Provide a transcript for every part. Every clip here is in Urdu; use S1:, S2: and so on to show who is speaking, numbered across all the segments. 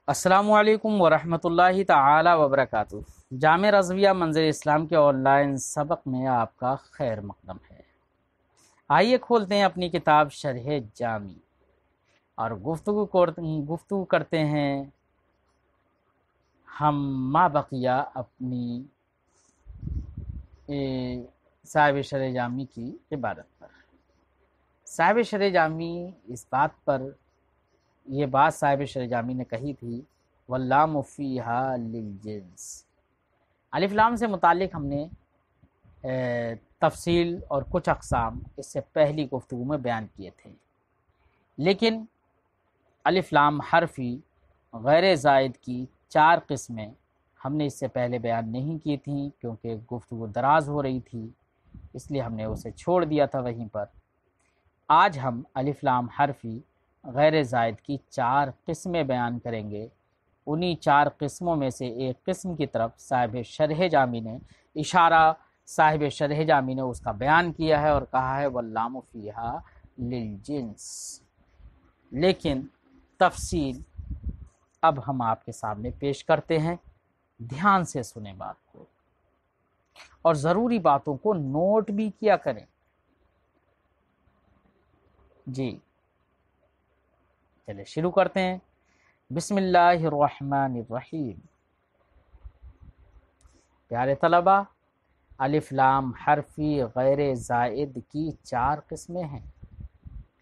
S1: السلام علیکم ورحمۃ اللہ تعالی وبرکاتہ۔ جامع رضویہ منظر اسلام کے آن لائن سبق میں آپ کا خیر مقدم ہے۔ آئیے کھولتے ہیں اپنی کتاب شرح جامی اور گفتگو کرتے ہیں ہم ما بقیہ اپنی صاحب شرح جامی کی عبارت پر۔ صاحب شرح جامی اس بات پر یہ بات صاحب شرح جامی نے کہی تھی، واللام فیہا للجنس۔ الف لام سے متعلق ہم نے تفصیل اور کچھ اقسام اس سے پہلی گفتگو میں بیان کیے تھے، لیکن الف لام حرفی غیر زائد کی 4 قسمیں ہم نے اس سے پہلے بیان نہیں کی تھیں، کیونکہ گفتگو دراز ہو رہی تھی، اس لیے ہم نے اسے چھوڑ دیا تھا وہیں پر۔ آج ہم الف لام حرفی غیر زائد کی 4 قسمیں بیان کریں گے۔ انہی 4 قسموں میں سے ایک قسم کی طرف صاحب شرح جامی نے اس کا بیان کیا ہے اور کہا ہے واللام فیہا للجنس، لیکن تفصیل اب ہم آپ کے سامنے پیش کرتے ہیں۔ دھیان سے سنیں بات کو اور ضروری باتوں کو نوٹ بھی کیا کریں۔ جی چلے شروع کرتے ہیں۔ بسم اللہ الرحمن الرحیم۔ پیارے طلبہ، الف لام حرفی غیر زائد کی 4 قسمیں ہیں۔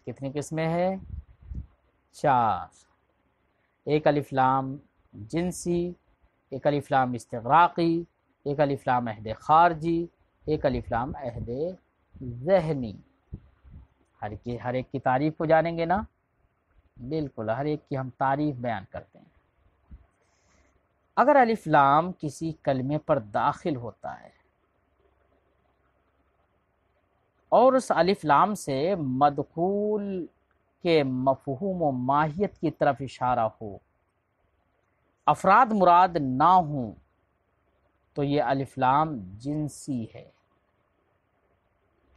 S1: کتنی قسمیں ہیں؟ 4۔ ایک الف لام جنسی، ایک الف لام استغراقی، ایک الف لام عہد خارجی، ایک الف لام عہد ذہنی۔ ہر ایک کی تعریف کو جانیں گے نا؟ بالکل، ہر ایک کی ہم تعریف بیان کرتے ہیں۔ اگر الف لام کسی کلمے پر داخل ہوتا ہے اور اس الف لام سے مدخول کے مفہوم و ماہیت کی طرف اشارہ ہو، افراد مراد نہ ہوں، تو یہ الف لام جنسی ہے۔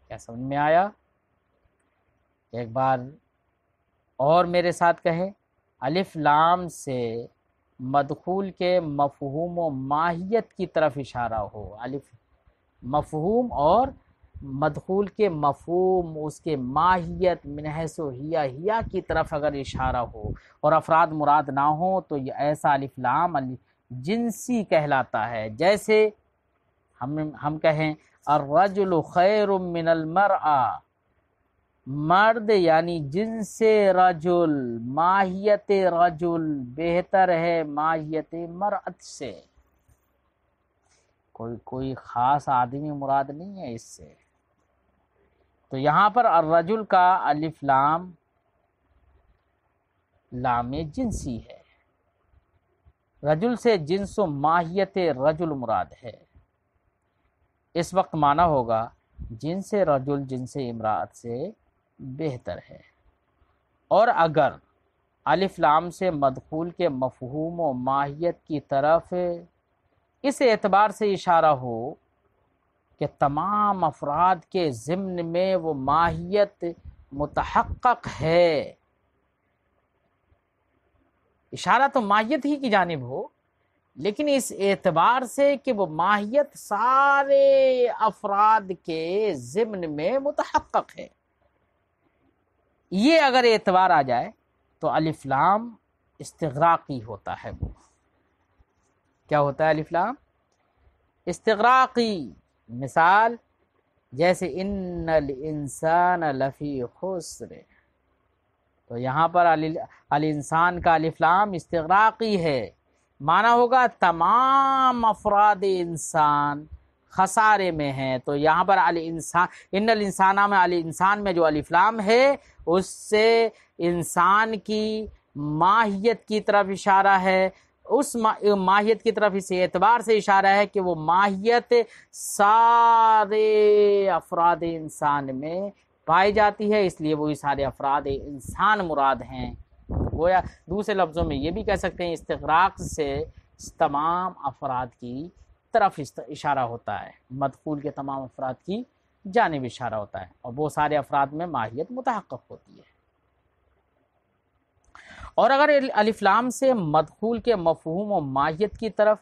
S1: کیا سمجھ میں آیا؟ ایک بار اور میرے ساتھ کہیں، الف لام سے مدخول کے مفہوم و ماہیت کی طرف اشارہ ہو، الف مفہوم اور مدخول کے مفہوم، اس کے ماہیت من حیث ہیا کی طرف اگر اشارہ ہو اور افراد مراد نہ ہو، تو یہ ایسا الف لام جنسی کہلاتا ہے۔ جیسے ہم کہیں الرجل خیر من المرأة، مرد یعنی جنس رجل، ماہیت رجل بہتر ہے ماہیت مرأت سے۔ کوئی خاص آدمی مراد نہیں ہے اس سے۔ تو یہاں پر الرجل کا الف لام لام جنسی ہے، رجل سے جنس و ماہیت رجل مراد ہے۔ اس وقت معنی ہوگا جنس رجل جنس امرأت سے بہتر ہے۔ اور اگر الف لام سے مدخول کے مفہوم و ماہیت کی طرف اس اعتبار سے اشارہ ہو کہ تمام افراد کے ضمن میں وہ ماہیت متحقق ہے، اشارہ تو ماہیت ہی کی جانب ہو، لیکن اس اعتبار سے کہ وہ ماہیت سارے افراد کے ضمن میں متحقق ہے، یہ اگر اعتبار آ جائے تو الف لام استغراقی ہوتا ہے۔ وہ کیا ہوتا ہے؟ الف لام استغراقی۔ مثال جیسے ان الانسان لفی خسر، تو یہاں پر الانسان کا الف لام استغراقی ہے، معنی ہوگا تمام افراد انسان خسارے میں ہیں۔ تو یہاں پر الانسان، ان الانسان میں الانسان میں جو الف لام ہے اس سے انسان کی ماہیت کی طرف اشارہ ہے، اس ماہیت کی طرف اس اعتبار سے اشارہ ہے کہ وہ ماہیت سارے افراد انسان میں پائی جاتی ہے، اس لیے وہی سارے افراد انسان مراد ہیں۔ گویا دوسرے لفظوں میں یہ بھی کہہ سکتے ہیں استغراق سے تمام افراد کی طرف اشارہ ہوتا ہے، مدخول کے تمام افراد کی جانب اشارہ ہوتا ہے، اور وہ سارے افراد میں ماہیت متحقق ہوتی ہے۔ اور اگر الف لام سے مدخول کے مفہوم و ماہیت کی طرف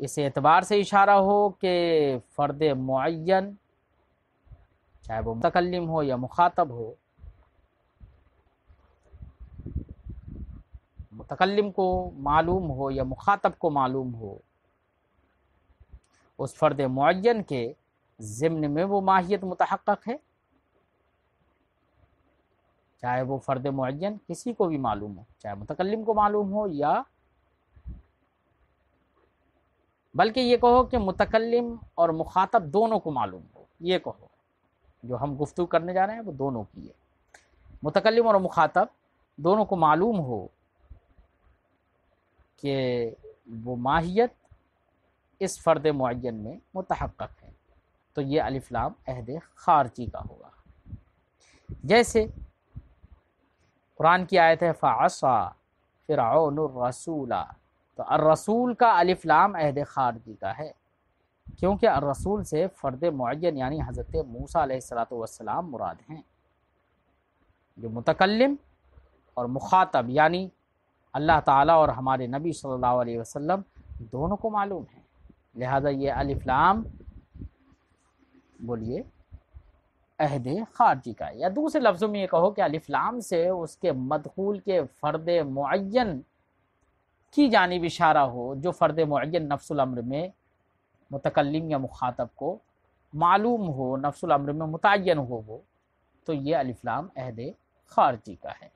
S1: اس اعتبار سے اشارہ ہو کہ فرد معین چاہے وہ متکلم ہو یا مخاطب ہو، متکلم کو معلوم ہو یا مخاطب کو معلوم ہو، اس فرد معین کے ضمن میں وہ ماہیت متحقق ہے، چاہے وہ فرد معین کسی کو بھی معلوم ہو، چاہے متکلم کو معلوم ہو یا بلکہ یہ کہو کہ متکلم اور مخاطب دونوں کو معلوم ہو، یہ کہو جو ہم گفتگو کرنے جا رہے ہیں وہ دونوں کی ہے، متکلم اور مخاطب دونوں کو معلوم ہو کہ وہ ماہیت اس فرد معین میں متحقق ہے، تو یہ الف لام عہد خارجی کا ہوگا۔ جیسے قرآن کی آیت ہے فَعَصَى فِرْعَوْنُ الرَّسُولَ، تو الرسول کا الف لام عہد خارجی کا ہے، کیونکہ الرسول سے فرد معین یعنی حضرت موسیٰ علیہ السلام مراد ہیں، جو متکلم اور مخاطب یعنی اللہ تعالیٰ اور ہمارے نبی صلی اللہ علیہ وسلم دونوں کو معلوم ہے، لہذا یہ الف لام بولیے عہد خارجی کا ہے، یا دوسرے لفظوں میں یہ کہو کہ الف لام سے اس کے مدخول کے فرد معین کی جانب اشارہ ہو، جو فرد معین نفس الامر میں متکلم یا مخاطب کو معلوم ہو، نفس الامر میں متعین ہو وہ، تو یہ الف لام عہد خارجی کا ہے۔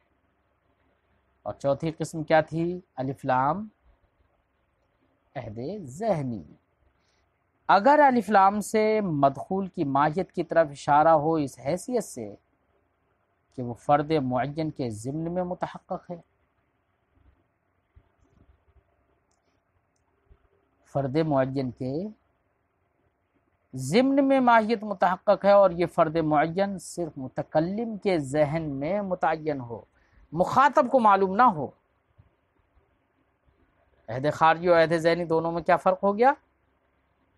S1: اور چوتھی قسم کیا تھی؟ الف لام عہد ذہنی، اگر الف لام سے مدخول کی ماہیت کی طرف اشارہ ہو اس حیثیت سے کہ وہ فرد معین کے ضمن میں متحقق ہے، فرد معین کے ضمن میں ماہیت متحقق ہے اور یہ فرد معین صرف متکلم کے ذہن میں متعین ہو، مخاطب کو معلوم نہ ہو۔ عہد خارجی اور عہد ذہنی دونوں میں کیا فرق ہو گیا؟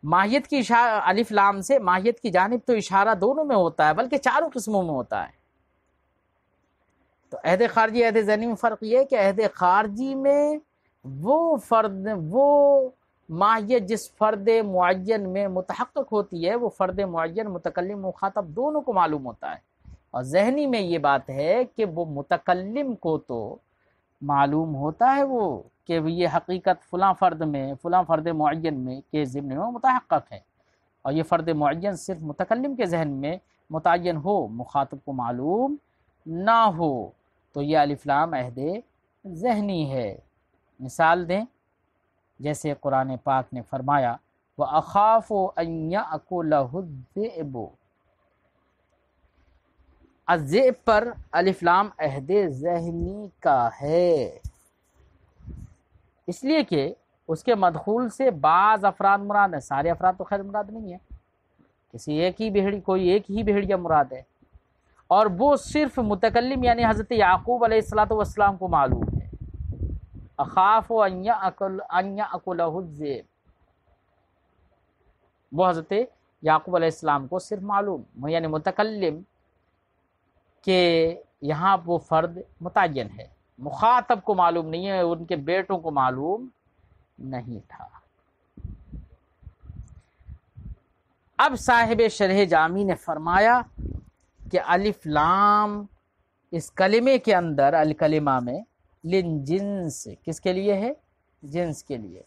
S1: ماہیت کی اشارہ الف لام سے ماہیت کی جانب تو اشارہ دونوں میں ہوتا ہے، بلکہ چاروں قسموں میں ہوتا ہے۔ تو عہد خارجی عہد ذہنی میں فرق یہ ہے کہ عہد خارجی میں وہ ماہیت جس فرد معین میں متحقق ہوتی ہے، وہ فرد معین متکلم مخاطب دونوں کو معلوم ہوتا ہے، اور ذہنی میں یہ بات ہے کہ وہ متکلم کو تو معلوم ہوتا ہے وہ کہ یہ حقیقت فلاں فرد میں، فلاں فرد معین میں کے ضمن میں متحقق ہے، اور یہ فرد معین صرف متکلم کے ذہن میں متعین ہو، مخاطب کو معلوم نہ ہو، تو یہ الف لام عہد ذہنی ہے۔ مثال دیں، جیسے قرآن پاک نے فرمایا وَأَخَافُ أَن يَأْكُلَهُ الذِّئْبُ، الذئب پر الف لام عہد ذہنی کا ہے، اس لیے کہ اس کے مدخول سے بعض افراد مراد ہیں، سارے افراد تو خیر مراد نہیں ہیں، کوئی ایک ہی بھیڑیا مراد ہے، اور وہ صرف متکلم یعنی حضرت یعقوب علیہ السلام کو معلوم ہے۔ اخاف ان یأکلہ الذئب، وہ حضرت یعقوب علیہ السلام کو صرف معلوم یعنی متکلم کہ یہاں وہ فرد متعین ہے، مخاطب کو معلوم نہیں ہے، ان کے بیٹوں کو معلوم نہیں تھا۔ اب صاحب شرح جامی نے فرمایا کہ الف لام اس کلمے کے اندر الکلمہ میں لن جنس کس کے لیے ہے؟ جنس کے لیے،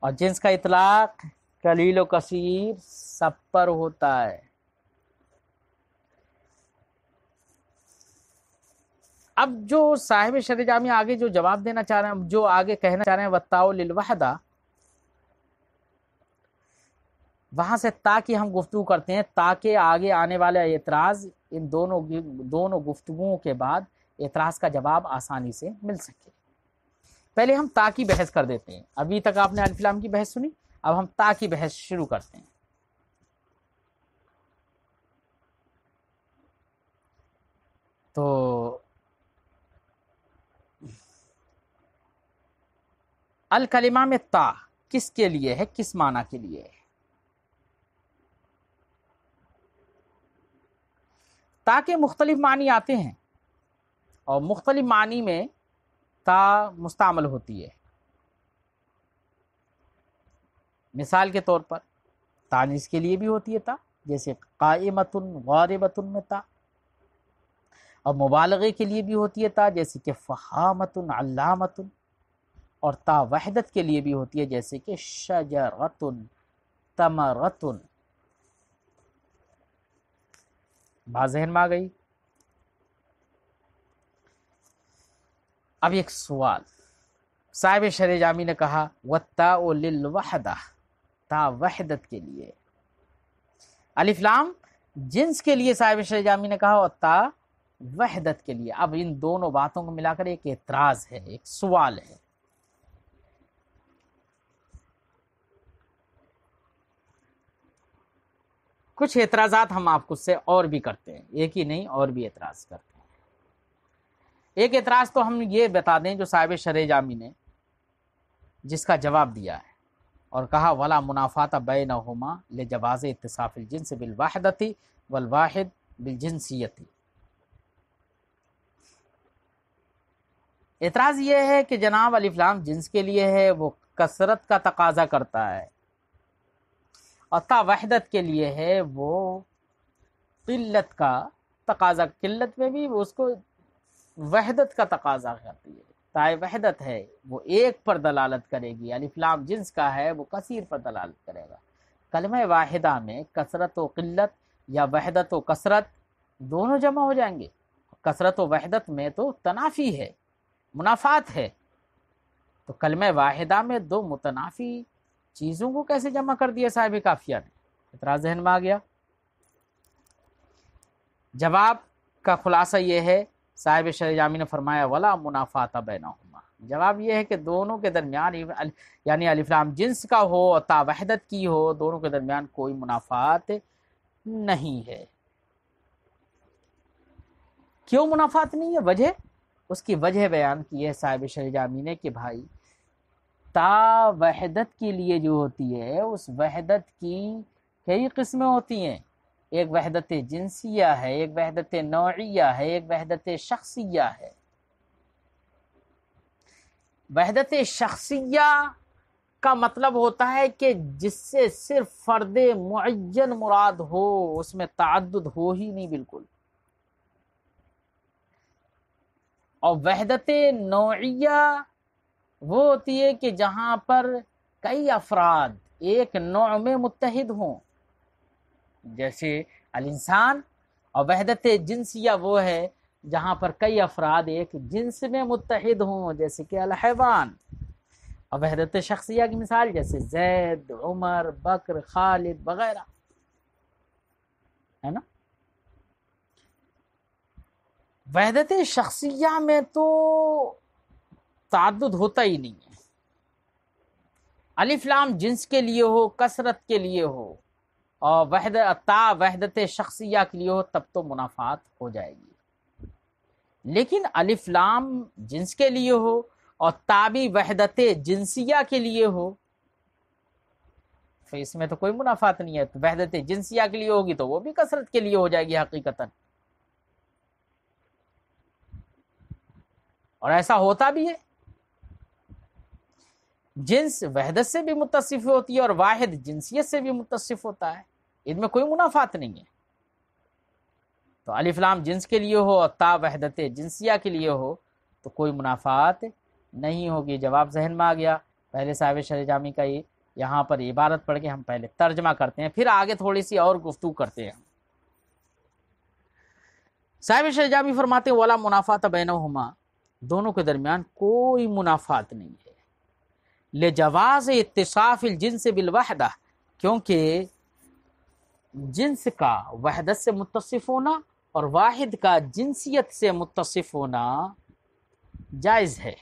S1: اور جنس کا اطلاق قلیل و کثیر سب پر ہوتا ہے۔ اب جو صاحب شرح جامی آگے جو جواب دینا چاہ رہے ہیں، جو آگے کہنا چاہ رہے ہیں وَالتَّاءُ لِلْوَحْدَةِ، وہاں سے تا کی ہم گفتگو کرتے ہیں تاکہ آگے آنے والا اعتراض ان دونوں گفتگوؤں کے بعد اعتراض کا جواب آسانی سے مل سکے۔ پہلے ہم تا کی بحث کر دیتے ہیں، ابھی تک آپ نے الف لام کی بحث سنی، اب ہم تا کی بحث شروع کرتے ہیں۔ تو الکلمہ میں تا کس کے لیے ہے، کس معنی کے لیے ہے؟ تا کے مختلف معنی آتے ہیں، اور مختلف معنی میں تا مستعمل ہوتی ہے۔ مثال کے طور پر تانیث کے لیے بھی ہوتی ہے تا، جیسے قائمتن غاربتن میں تا، اور مبالغے کے لیے بھی ہوتی ہے تا، جیسے کہ فہامتن علامتن، اور تا وحدت کے لیے بھی ہوتی ہے، جیسے کہ شجرتن تمرتن۔ بات ذہن میں آ گئی؟ اب ایک سوال، صاحب شرح جامی نے کہا وَالتَّاءُ لِلْوَحْدَةِ، تا وحدت کے لیے، الف لام جنس کے لیے صاحب شرح جامی نے کہا، اور تا وحدت کے لیے۔ اب ان دونوں باتوں کو ملا کر ایک اعتراض ہے، ایک سوال ہے۔ کچھ اعتراضات ہم آپ کو سے اور بھی کرتے ہیں، ایک ہی نہیں اور بھی اعتراض کرتے ہیں۔ ایک اعتراض تو ہم یہ بتا دیں جو صاحب شرح جامی نے جس کا جواب دیا ہے اور کہا ولا منافات بینہما لجواز اتصاف الجنس بالوحدۃ والواحد بالجنسیت۔ اعتراض یہ ہے کہ جناب الف لام جنس کے لیے ہے، وہ کثرت کا تقاضا کرتا ہے، اور تا وحدت کے لیے ہے وہ قلت کا تقاضا، قلت میں بھی اس کو وحدت کا تقاضا کرتی ہے۔ تا وحدت ہے وہ ایک پر دلالت کرے گی، الف لام جنس کا ہے وہ کثیر پر دلالت کرے گا۔ کلمہ واحدہ میں کثرت و قلت یا وحدت و کثرت دونوں جمع ہو جائیں گے۔ کثرت و وحدت میں تو تنافی ہے، منافات ہے، تو کلمہ واحدہ میں دو متنافی چیزوں کو کیسے جمع کر دیا صاحب کافیہ نے؟ اعتراض ذہن میں آ گیا۔ جواب کا خلاصہ یہ ہے، صاحب شرح جامی نے فرمایا ولا منافات بینہما، جواب یہ ہے کہ دونوں کے درمیان یعنی الف لام جنس کا ہو اور تا وحدت کی ہو، دونوں کے درمیان کوئی منافات نہیں ہے۔ کیوں منافات نہیں ہے؟ وجہ، اس کی وجہ بیان کی ہے صاحب شرح جامی نے کہ بھائی تا وحدت کے لیے جو ہوتی ہے اس وحدت کی کئی قسمیں ہوتی ہیں، ایک وحدت جنسیہ ہے، ایک وحدت نوعیہ ہے، ایک وحدت شخصیہ ہے۔ وحدت شخصیہ کا مطلب ہوتا ہے کہ جس سے صرف فرد معین مراد ہو، اس میں تعدد ہو ہی نہیں بالکل۔ اور وحدت نوعیہ وہ ہوتی ہے کہ جہاں پر کئی افراد ایک نوع میں متحد ہوں، جیسے الانسان، اور وحدت جنسیہ وہ ہے جہاں پر کئی افراد ایک جنس میں متحد ہوں، جیسے کہ الحیوان۔ اور وحدت شخصیہ کی مثال جیسے زید، عمر، بکر، خالد وغیرہ، ہے نا۔ وحدت شخصیہ میں تو تعدد ہوتا ہی نہیں ہے، الف لام جنس کے لیے ہو، کثرت کے لیے ہو، اور تا وحدت شخصیہ کے لیے ہو، تب تو منافات ہو جائے گی۔ لیکن الف لام جنس کے لیے ہو اور تا بھی وحدت جنسیہ کے لیے ہو، تو اس میں تو کوئی منافات نہیں ہے۔ تو وحدت جنسیہ کے لیے ہوگی تو وہ بھی کثرت کے لیے ہو جائے گی حقیقتاً، اور ایسا ہوتا بھی ہے۔ جنس وحدت سے بھی متصف ہوتی ہے اور واحد جنسیت سے بھی متصف ہوتا ہے، ان میں کوئی منافات نہیں ہے۔ تو الف لام جنس کے لیے ہو اور تا وحدت جنسیہ کے لیے ہو تو کوئی منافات نہیں ہوگی۔ جواب ذہن میں آ گیا۔ پہلے صاحب شرح جامی کا یہاں پر عبارت پڑھ کے ہم پہلے ترجمہ کرتے ہیں، پھر آگے تھوڑی سی اور گفتگو کرتے ہیں۔ صاحب شرح جامی فرماتے ہیں ولا منافات بینہما، دونوں کے درمیان کوئی منافات نہیں ہے، لجواز اتصاف الجنس بالوحدہ، کیونکہ جنس کا وحدت سے متصف ہونا اور واحد کا جنسیت سے متصف ہونا جائز ہے۔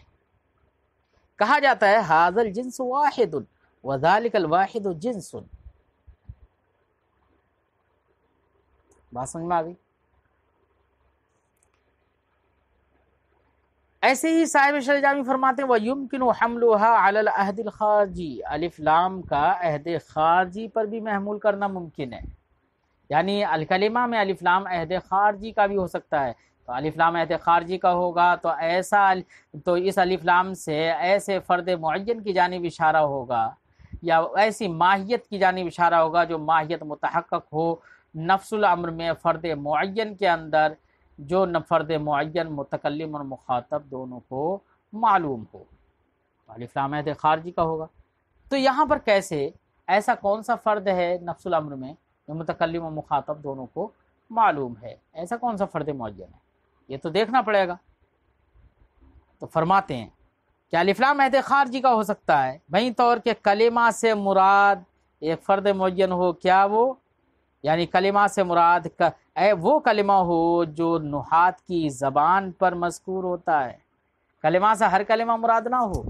S1: کہا جاتا ہے ھذا الجنس واحد وذلک الواحد جنس۔ بات سمجھ میں آ گئی؟ ایسے ہی صاحب شرح جامی فرماتے ہیں وَيُمْكِنُ حَمْلُهَا عَلَى الْعَهْدِ الْخَارِجِ، الف لام کا عہد خارجی پر بھی محمول کرنا ممکن ہے، یعنی الکلمہ میں الف لام عہد خارجی کا بھی ہو سکتا ہے، تو الف لام عہد خارجی کا ہوگا تو اس الف لام سے ایسے فرد معین کی جانب اشارہ ہوگا یا ایسی ماہیت کی جانب اشارہ ہوگا جو ماہیت متحقق ہو نفس الامر میں فرد معین کے اندر، جو فرد معین متکلم اور مخاطب دونوں کو معلوم ہو، الف لام عہد خارجی کا ہوگا۔ تو یہاں پر کیسے، ایسا کون سا فرد ہے نفس الامر میں جو متکلم و مخاطب دونوں کو معلوم ہے، ایسا کون سا فرد معین ہے، یہ تو دیکھنا پڑے گا۔ تو فرماتے ہیں کہ الف لام عہد خارجی کا ہو سکتا ہے وہیں طور کہ کلمہ سے مراد ایک فرد معین ہو، کیا وہ، یعنی کلمہ سے مراد وہ کلمہ ہو جو نحات کی زبان پر مذکور ہوتا ہے۔ کلمہ سے ہر کلمہ مراد نہ ہو،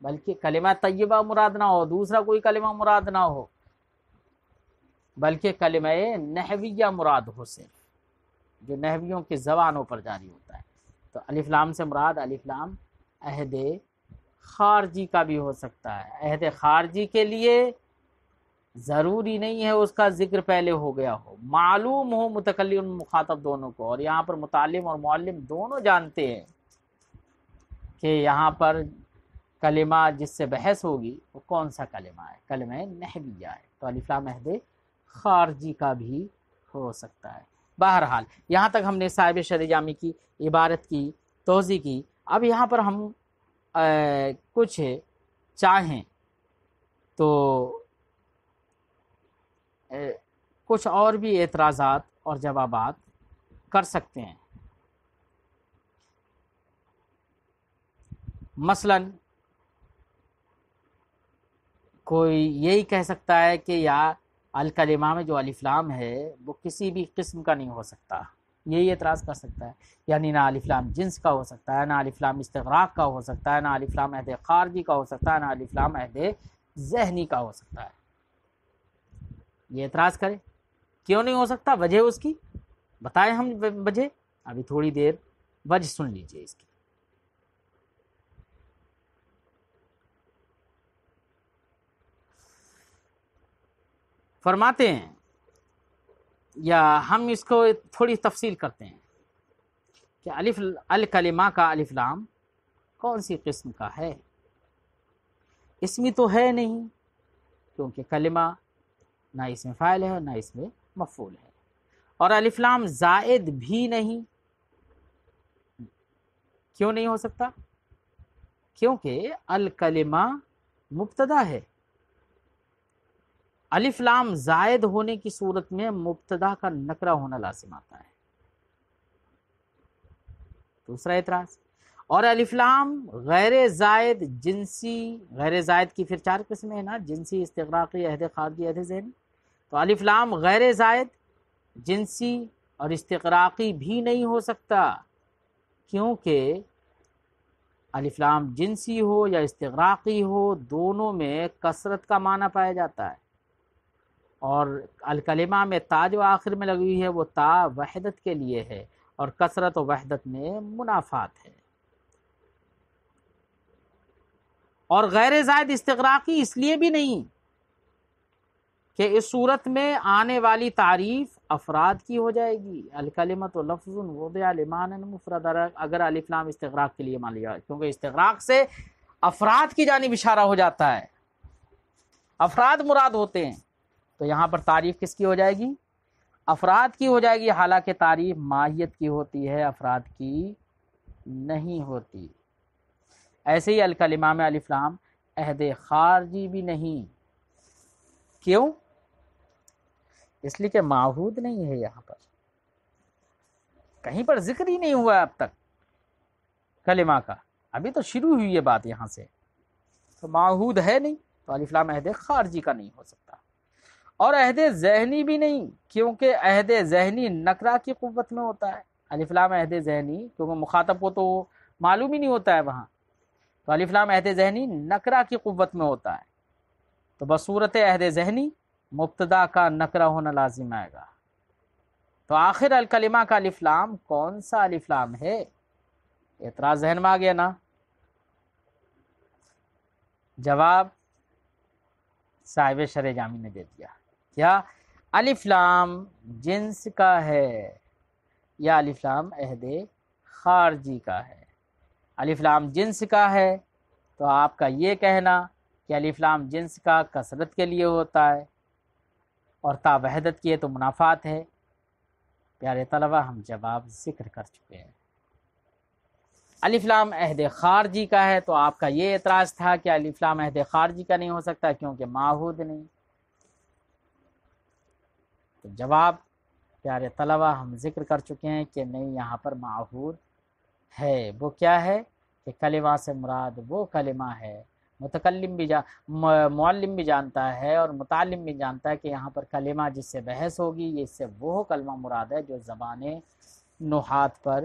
S1: بلکہ کلمہ طیبہ مراد نہ ہو، دوسرا کوئی کلمہ مراد نہ ہو، بلکہ کلمہ نحویہ مراد ہو، صرف جو نحویوں کی زبانوں پر جاری ہوتا ہے۔ تو الف لام سے مراد الف لام عہد خارجی کا بھی ہو سکتا ہے۔ عہد خارجی کے لیے ضروری نہیں ہے اس کا ذکر پہلے ہو گیا ہو، معلوم ہو متکلم مخاطب دونوں کو، اور یہاں پر متعلم اور معلم دونوں جانتے ہیں کہ یہاں پر کلمہ جس سے بحث ہوگی وہ کون سا کلمہ ہے، کلمہ نحویہ ہے، تو الف لام عہد خارجی کا بھی ہو سکتا ہے۔ بہرحال یہاں تک ہم نے صاحب شرح جامی کی عبارت کی توضیح کی۔ اب یہاں پر ہم کچھ چاہیں تو کچھ اور بھی اعتراضات اور جوابات کر سکتے ہیں۔ مثلا کوئی یہی کہہ سکتا ہے کہ یا الکلمہ میں جو الف لام ہے وہ کسی بھی قسم کا نہیں ہو سکتا، یہی اعتراض کر سکتا ہے، یعنی نہ الف لام جنس کا ہو سکتا ہے، نہ الف لام استغراق کا ہو سکتا ہے، نہ الف لام عہد خارجی کا ہو سکتا ہے، نہ الف لام عہد ذہنی کا ہو سکتا ہے۔ یہ اعتراض کرے، کیوں نہیں ہو سکتا، وجہ اس کی بتائیں ہم، وجہ ابھی تھوڑی دیر وجہ سن لیجئے اس کی۔ فرماتے ہیں، یا ہم اس کو تھوڑی تفصیل کرتے ہیں کہ الکلمہ کا الف لام کون سی قسم کا ہے۔ اسمی تو ہے نہیں، کیونکہ کلمہ نہ اسم فاعل ہے نہ اسم مفعول ہے، اور الف لام زائد بھی نہیں۔ کیوں نہیں ہو سکتا؟ کیونکہ الکلمہ مبتدا ہے، الف لام زائد ہونے کی صورت میں مبتدا کا نکرہ ہونا لازم آتا ہے۔ دوسرا اعتراض، اور الف لام غیر زائد جنسی، غیر زائد کی پھر 4 قسمیں ہیں نا، جنسی، استغراقی، عہد خارجی، عہد ذہنی۔ تو الف لام غیر زائد، جنسی اور استغراقی بھی نہیں ہو سکتا، کیونکہ الف لام جنسی ہو یا استغراقی ہو دونوں میں کثرت کا معنی پایا جاتا ہے، اور الکلمہ میں تا جو آخر میں لگی ہوئی ہے وہ تا وحدت کے لیے ہے، اور کثرت و وحدت میں منافات ہے۔ اور غیر زائد استغراقی اس لیے بھی نہیں کہ اس صورت میں آنے والی تعریف افراد کی ہو جائے گی، الکلمۃ لفظ وضع لمعنی مفرد، اگر الف لام استغراق کے لیے مان لیا، کیونکہ استغراق سے افراد کی جانب اشارہ ہو جاتا ہے، افراد مراد ہوتے ہیں، تو یہاں پر تعریف کس کی ہو جائے گی؟ افراد کی ہو جائے گی، حالانکہ تعریف ماہیت کی ہوتی ہے، افراد کی نہیں ہوتی۔ ایسے ہی الکلمہ میں الف لام عہد خارجی بھی نہیں، کیوں؟ اس لیے کہ معہود نہیں ہے، یہاں پر کہیں پر ذکر ہی نہیں ہوا اب تک کلمہ کا، ابھی تو شروع ہوئی ہے بات یہاں سے، تو معہود ہے نہیں، تو الف لام عہد خارجی کا نہیں ہو سکتا۔ اور عہد ذہنی بھی نہیں، کیونکہ عہد ذہنی نکرہ کی قوت میں ہوتا ہے، الف لام عہد ذہنی کیونکہ مخاطب کو تو معلوم ہی نہیں ہوتا ہے وہاں، تو الف لام عہد ذہنی نکرہ کی قوت میں ہوتا ہے، تو بصورت عہد ذہنی مبتدا کا نکرہ ہونا لازم آئے گا۔ تو آخر الکلمہ کا الف لام کون سا الف لام ہے؟ اعتراض ذہن میں آ گیا نا؟ جواب صاحب شرح جامی نے دے دیا، کیا الف لام جنس کا ہے یا الف لام عہد خارجی کا ہے۔ الف لام جنس کا ہے تو آپ کا یہ کہنا کہ الف لام جنس کا کثرت کے لیے ہوتا ہے اور تا وحدت کی ہے تو منافات ہے۔ پیارے طلبہ، ہم جواب ذکر کر چکے ہیں۔ الف لام عہد خارجی کا ہے تو آپ کا یہ اعتراض تھا کہ الف لام عہد خارجی کا نہیں ہو سکتا کیونکہ معہود نہیں۔ تو جواب پیارے طلبہ ہم ذکر کر چکے ہیں کہ نہیں، یہاں پر معہود ہے۔ وہ کیا ہے کہ کلمہ سے مراد وہ کلمہ ہے، متکلم بھی معلم بھی جانتا ہے اور متعلم بھی جانتا ہے کہ یہاں پر کلمہ جس سے بحث ہوگی یہ اس سے وہ کلمہ مراد ہے جو زبان نحات پر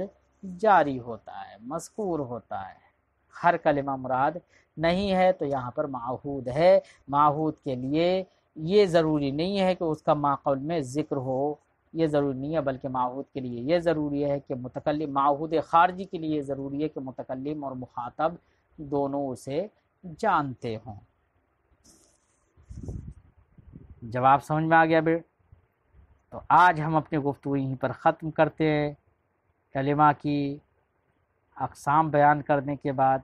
S1: جاری ہوتا ہے، مذکور ہوتا ہے۔ ہر کلمہ مراد نہیں ہے تو یہاں پر معہود ہے۔ معہود کے لیے یہ ضروری نہیں ہے کہ اس کا ماقبل میں ذکر ہو، یہ ضروری نہیں ہے، بلکہ معہود کے لیے یہ ضروری ہے کہ متکلم، معہود خارجی کے لیے ضروری ہے کہ متکلم اور مخاطب دونوں اسے جانتے ہوں۔ جواب سمجھ میں آ گیا بے؟ تو آج ہم اپنی گفتگو یہیں پر ختم کرتے ہیں۔ کلمہ کی اقسام بیان کرنے کے بعد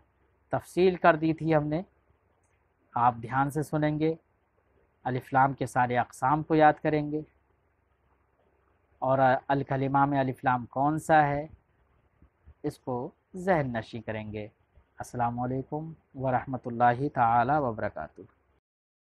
S1: تفصیل کر دی تھی ہم نے، آپ دھیان سے سنیں گے، الف لام کے سارے اقسام کو یاد کریں گے اور الکلمہ میں الف لام کون سا ہے اس کو ذہن نشی کریں گے۔ السلام علیکم ورحمۃ اللہ تعالی وبرکاتہ۔